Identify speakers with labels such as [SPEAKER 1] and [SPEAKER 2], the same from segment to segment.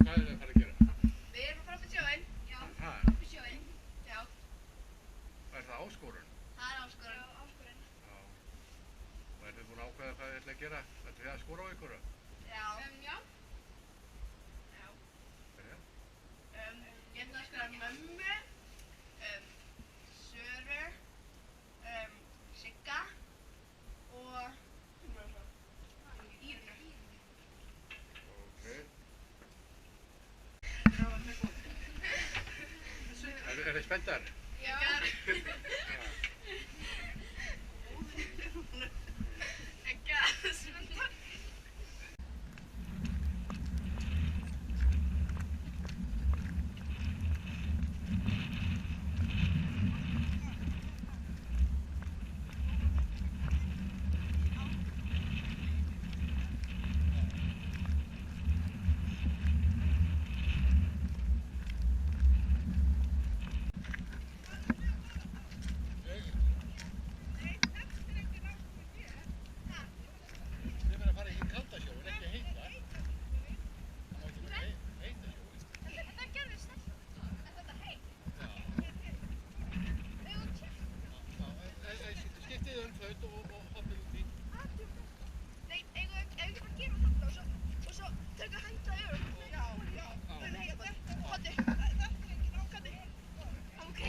[SPEAKER 1] Hvað er það að fara að gera?
[SPEAKER 2] Við erum að fara upp í sjóinn. Já,
[SPEAKER 1] Ha?
[SPEAKER 2] upp í sjóinn. Já.
[SPEAKER 1] Er það áskorun?
[SPEAKER 2] Það er áskorun. Já, áskorun.
[SPEAKER 1] Já. Og er þið búin að ákveða hvað þið ætla að gera? Ætla þið að skora á ykkur?
[SPEAKER 2] Já. Já. Já.
[SPEAKER 1] Jæja.
[SPEAKER 2] Ég ætla að skora mömmu, Söru, Sigga og Írunu.
[SPEAKER 1] Ok. Er þið spenntar?
[SPEAKER 2] Já. Ekki að spenntar.
[SPEAKER 1] Þið verða að fara í kalda sjóinn, ekki heita. Það má ekki vera heita sjóinn.
[SPEAKER 2] Það gerðist þetta. Er þetta heitt?
[SPEAKER 1] Já. Skiptið flaut og hoppið út í.
[SPEAKER 2] Nei, eigum við ekki bara að gera þetta og svo taka henda yfir? Já. Nei, Katti. Katti. Ok.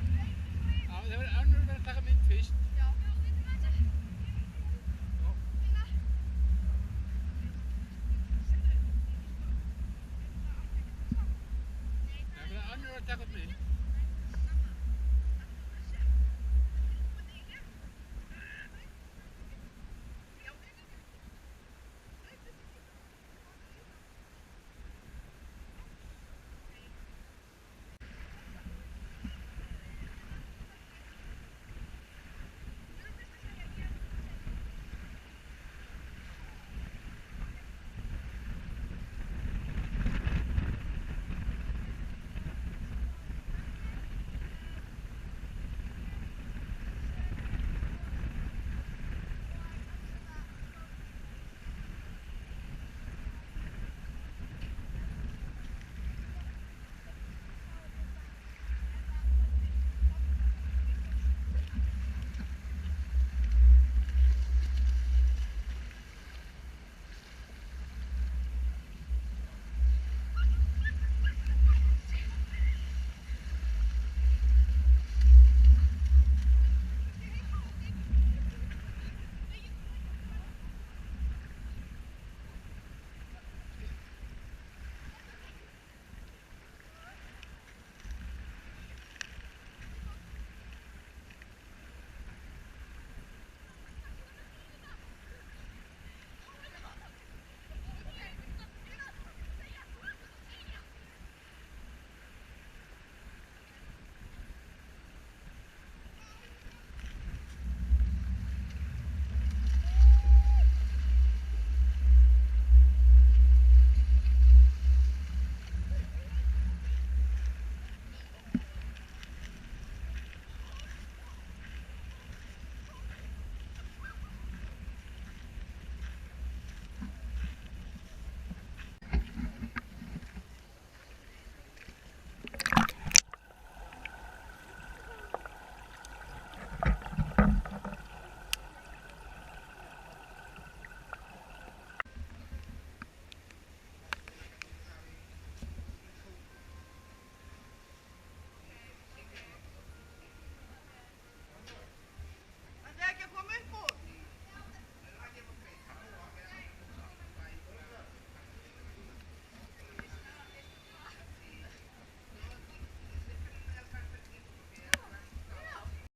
[SPEAKER 1] Já, önnur verður að taka mynd fyrst.
[SPEAKER 2] Já.
[SPEAKER 1] Já. Nei, önnur verður að taka mynd.